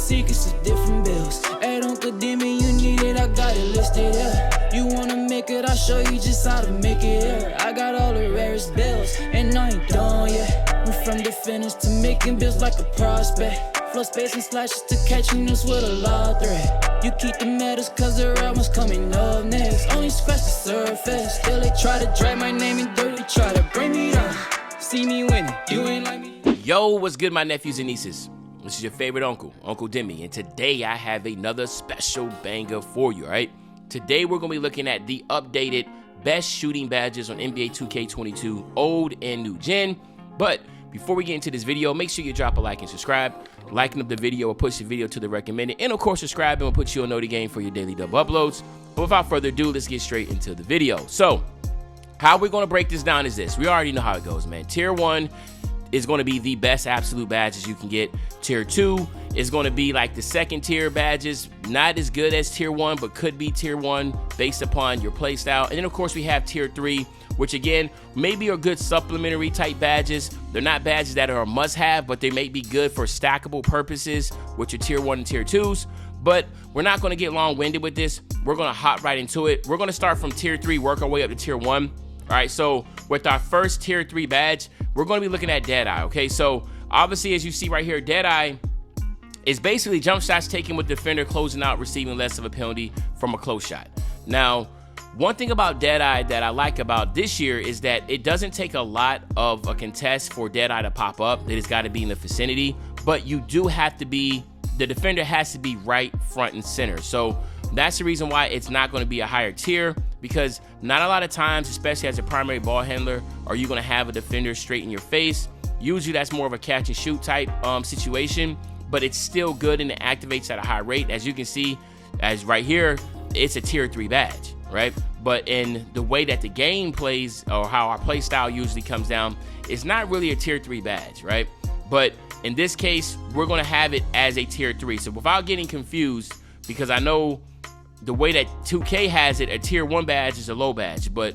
secrets of different bills. At Uncle Demi, you need it, I got it listed, yeah. You wanna make it, I'll show you just how to make it, yeah. I got all the rarest bills, and I ain't done yet. Went from defenders to making bills like a prospect. Flow space and slashes to catching us with a law threat. You keep the medals cause the right one's coming up next. Only scratch the surface. Still they try to drag my name in dirt. They try to bring me down. See me winning, you ain't like me. Yo, what's good, my nephews and nieces? This is your favorite uncle, Uncle Demi, and today I have another special banger for you, all right? Today we're going to be looking at the updated best shooting badges on NBA 2K22, old and new gen. But before we get into this video, make sure you drop a like and subscribe. Liking up the video will push the video to the recommended, and of course subscribing will put you on Know the Game for your daily double uploads. But without further ado, let's get straight into the video. So how we're going to break this down is this. We already know how it goes, man. Tier 1 is going to be the best absolute badges you can get. Tier 2 is going to be like the second tier badges, not as good as tier 1, but could be tier 1 based upon your playstyle. And then of course we have tier 3, which again, maybe are good supplementary type badges. They're not badges that are a must-have, but they may be good for stackable purposes, which are tier 1 and tier 2s. But we're not going to get long-winded with this. We're going to hop right into it. We're going to start from tier 3, work our way up to tier 1. All right, so with our first tier 3 badge, we're going to be looking at Deadeye, okay? So obviously, as you see right here, Deadeye is basically jump shots taken with defender closing out, receiving less of a penalty from a close shot. Now, one thing about Deadeye that I like about this year is that it doesn't take a lot of a contest for Deadeye to pop up. It has got to be in the vicinity, but you do have to be, the defender has to be right front and center. So that's the reason why it's not going to be a higher tier, because not a lot of times, especially as a primary ball handler, are you going to have a defender straight in your face. Usually that's more of a catch and shoot type situation, but it's still good and it activates at a high rate. As you can see, as right here, it's a tier 3 badge, right? But in the way that the game plays, or how our play style usually comes down, it's not really a tier 3 badge, right? But in this case, we're going to have it as a tier 3. So without getting confused, because I know the way that 2K has it, a tier 1 badge is a low badge, but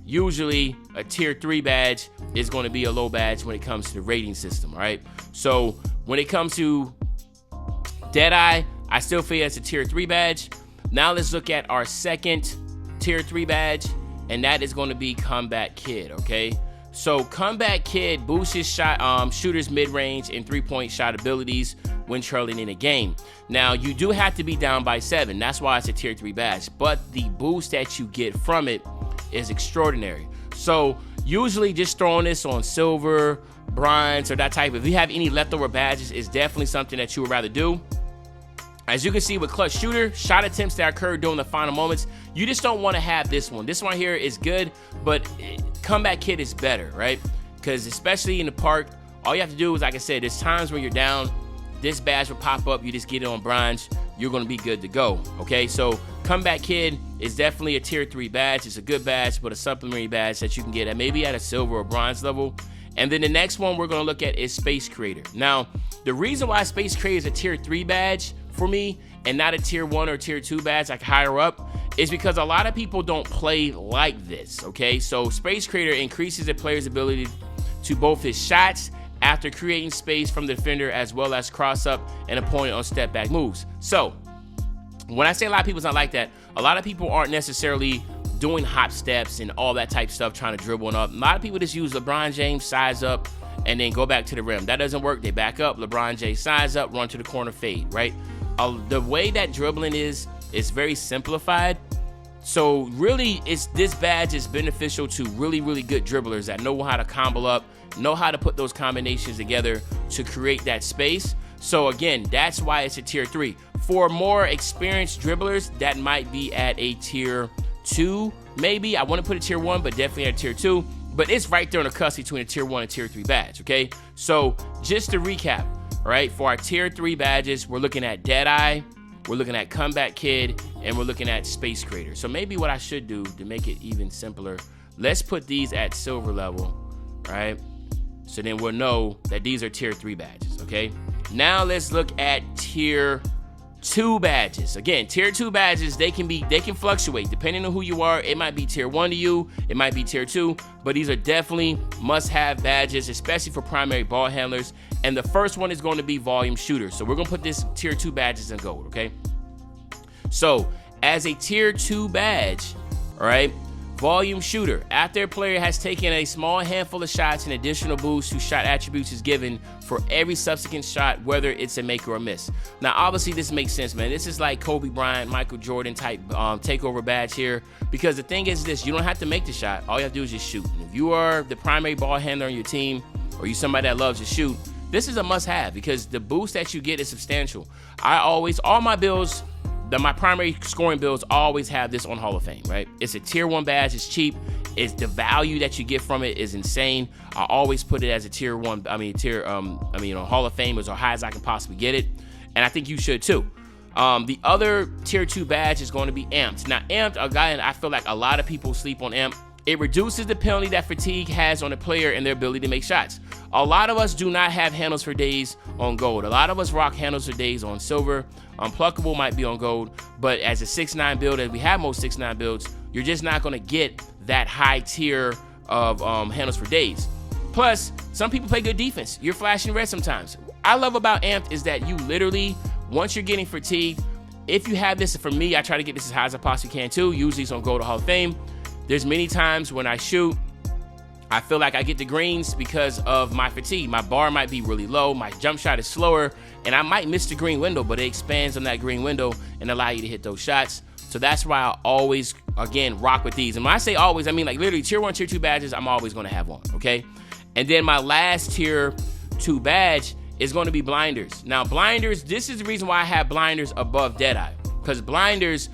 usually a tier 3 badge is going to be a low badge when it comes to the rating system, all right? So when it comes to Deadeye, I still feel it's a tier 3 badge. Now let's look at our second tier 3 badge, and that is going to be Comeback Kid, okay? So Comeback Kid boosts his shot, shooters mid-range and 3-point shot abilities when trailing in a game. Now, you do have to be down by 7. That's why it's a tier 3 badge, but the boost that you get from it is extraordinary. So usually just throwing this on silver, bronze, or that type, if you have any leftover badges, is definitely something that you would rather do. As you can see with clutch shooter, shot attempts that occur during the final moments, you just don't want to have this one. This one here is good, but Comeback Kid is better, right? Because especially in the park, all you have to do is, like I said, there's times when you're down, this badge will pop up, you just get it on bronze, you're going to be good to go, okay? So Comeback Kid is definitely a tier 3 badge. It's a good badge, but a supplementary badge that you can get at maybe at a silver or bronze level. And then the next one we're going to look at is Space Creator. Now, the reason why Space Creator is a tier 3 badge for me and not a tier 1 or tier 2 badge like higher up is because a lot of people don't play like this, okay? So Space Creator increases a player's ability to both his shots after creating space from the defender, as well as cross up an opponent on step back moves. So when I say a lot of people's not like that, a lot of people aren't necessarily doing hop steps and all that type stuff, trying to dribble and up. A lot of people just use LeBron James, size up, and then go back to the rim. That doesn't work. They back up, LeBron James, size up, run to the corner, fade, right? The way that dribbling is very simplified. So really, this badge is beneficial to really, really good dribblers that know how to combo up, know how to put those combinations together to create that space. So again, that's why it's a tier 3. For more experienced dribblers, that might be at a tier 2, maybe. I want to put a tier 1, but definitely at a tier 2. But it's right there on the cusp between a tier 1 and tier 3 badge, okay? So just to recap, all right, for our tier 3 badges, we're looking at Deadeye, we're looking at Comeback Kid, and we're looking at Space Creator. So maybe what I should do to make it even simpler, let's put these at silver level, right? So then we'll know that these are tier 3 badges, okay? Now let's look at tier 2 badges. Again, tier 2 badges, they can fluctuate depending on who you are. It might be tier 1 to you, it might be tier 2, but these are definitely must-have badges, especially for primary ball handlers. And the first one is going to be volume shooter. So we're going to put this tier 2 badges in gold, okay? So as a tier 2 badge, all right, volume shooter, after a player has taken a small handful of shots, an additional boost to shot attributes is given for every subsequent shot, whether it's a make or a miss. Now, obviously, this makes sense, man. This is like Kobe Bryant, Michael Jordan type takeover badge here, because the thing is this, you don't have to make the shot. All you have to do is just shoot. And if you are the primary ball handler on your team, or you somebody that loves to shoot, this is a must-have because the boost that you get is substantial. All my builds, my primary scoring builds always have this on Hall of Fame, right? It's a tier 1 badge, it's cheap, it's the value that you get from it is insane. I always put it as a tier 1, Hall of Fame as high as I can possibly get it. And I think you should too. The other tier 2 badge is going to be Amped. Now, Amped, I feel like a lot of people sleep on Amped. It reduces the penalty that fatigue has on a player and their ability to make shots. A lot of us do not have handles for days on gold. A lot of us rock handles for days on silver. Unpluckable might be on gold, but as a 6'9 build, as we have most 6'9 builds, you're just not going to get that high tier of handles for days. Plus, some people play good defense. You're flashing red sometimes. I love about Amped is that you literally, once you're getting fatigued, if you have this, for me, I try to get this as high as I possibly can too. Usually it's on gold or Hall of Fame. There's many times when I shoot, I feel like I get the greens because of my fatigue. My bar might be really low, my jump shot is slower, and I might miss the green window, but it expands on that green window and allow you to hit those shots. So that's why I always, again, rock with these. And when I say always, I mean like literally tier 1, tier 2 badges, I'm always going to have one, okay? And then my last tier 2 badge is going to be blinders. Now, blinders, this is the reason why I have blinders above Deadeye. Because blinders,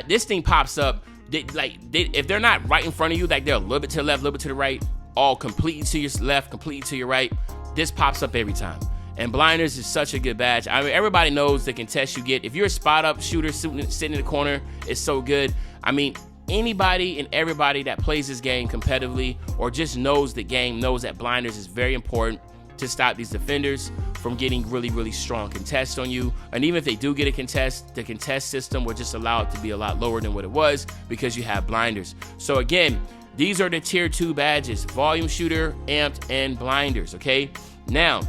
this thing pops up. If they're not right in front of you, like they're a little bit to the left, a little bit to the right, all completely to your left, completely to your right, this pops up every time. And blinders is such a good badge. I mean, everybody knows the contest you get. If you're a spot up shooter sitting in the corner, it's so good. I mean, anybody and everybody that plays this game competitively or just knows the game knows that blinders is very important to stop these defenders from getting really, really strong contests on you. And even if they do get a contest, the contest system will just allow it to be a lot lower than what it was because you have blinders. So again, these are the tier 2 badges: volume shooter, Amped, and blinders, okay? Now,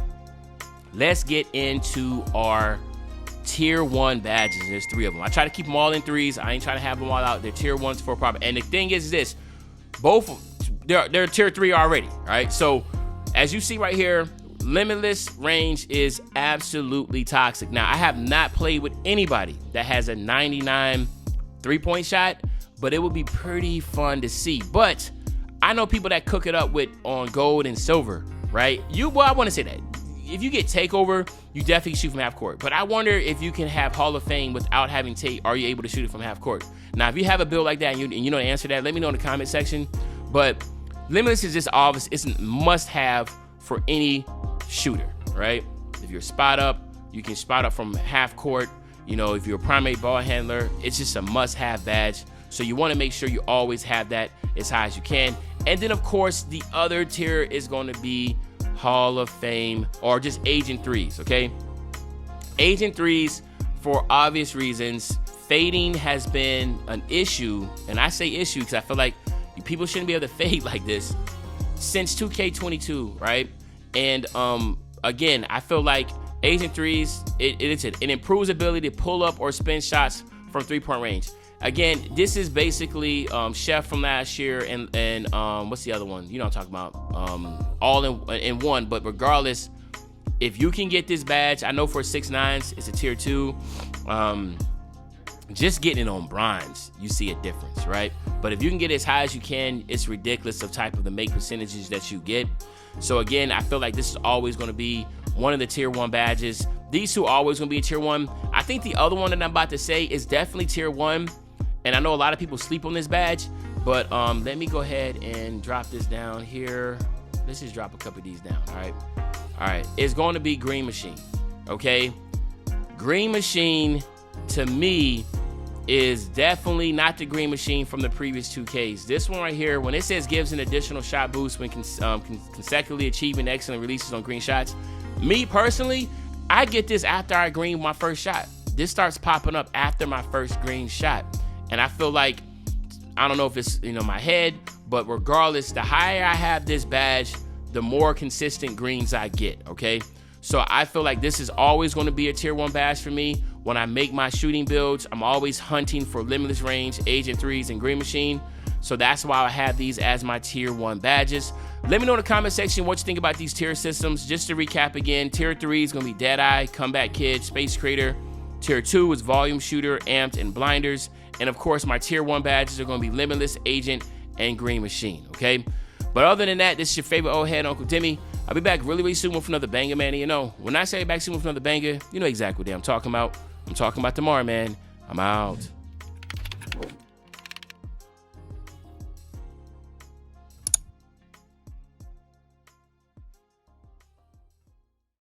let's get into our tier 1 badges. There's 3 of them. I try to keep them all in 3s. I ain't trying to have them all out. They're tier 1s for a problem. And the thing is this, they're tier 3 already, all right? So as you see right here, Limitless range is absolutely toxic. Now, I have not played with anybody that has a 99 3-point shot, but it would be pretty fun to see. But I know people that cook it up with on gold and silver, right? I want to say that. If you get takeover, you definitely shoot from half court. But I wonder if you can have Hall of Fame without having are you able to shoot it from half court? Now, if you have a build like that and you know the answer to that, let me know in the comment section. But Limitless is just obvious. It's a must-have for any shooter, right? If you're spot up, you can spot up from half court. You know, if you're a primary ball handler, it's just a must-have badge. So you want to make sure you always have that as high as you can. And then, of course, the other tier is going to be Hall of Fame or just Agent 3s, okay? Agent 3s, for obvious reasons, fading has been an issue. And I say issue because I feel like people shouldn't be able to fade like this since 2K22, right? And again, I feel like Agent 3s, it improves ability to pull up or spin shots from 3-point range. Again, this is basically Chef from last year and what's the other one? You know what I'm talking about. All in one. But regardless, if you can get this badge, I know for 6'9", it's a tier 2. Just getting it on bronze, you see a difference, right? But if you can get as high as you can, it's ridiculous of type of the make percentages that you get. So again, I feel like this is always going to be one of the tier 1 badges. These 2 are always going to be a tier 1. I think the other one that I'm about to say is definitely tier 1. And I know a lot of people sleep on this badge, but let me go ahead and drop this down here. Let's just drop a couple of these down, all right? All right, it's going to be Green Machine, okay? Green Machine, to me, is definitely not the Green Machine from the previous 2Ks. This one right here, when it says gives an additional shot boost when consecutively achieving excellent releases on green shots, me personally, I get this after I green my first shot. this starts popping up after my first green shot. And I feel like, I don't know if it's, my head, but regardless, the higher I have this badge, the more consistent greens I get, okay? So I feel like this is always going to be a tier 1 badge for me. When I make my shooting builds, I'm always hunting for Limitless Range, Agent 3s, and Green Machine. So that's why I have these as my tier 1 badges. Let me know in the comment section what you think about these tier systems. Just to recap again, tier 3 is going to be Deadeye, Comeback Kid, Space Creator. Tier 2 is Volume Shooter, Amped, and Blinders. And of course, my tier 1 badges are going to be Limitless, Agent, and Green Machine, okay? But other than that, this is your favorite old head, Uncle Demi. I'll be back really soon with another banger, man. And when I say back soon with another banger, you know exactly what I'm talking about. I'm talking about tomorrow, man. I'm out.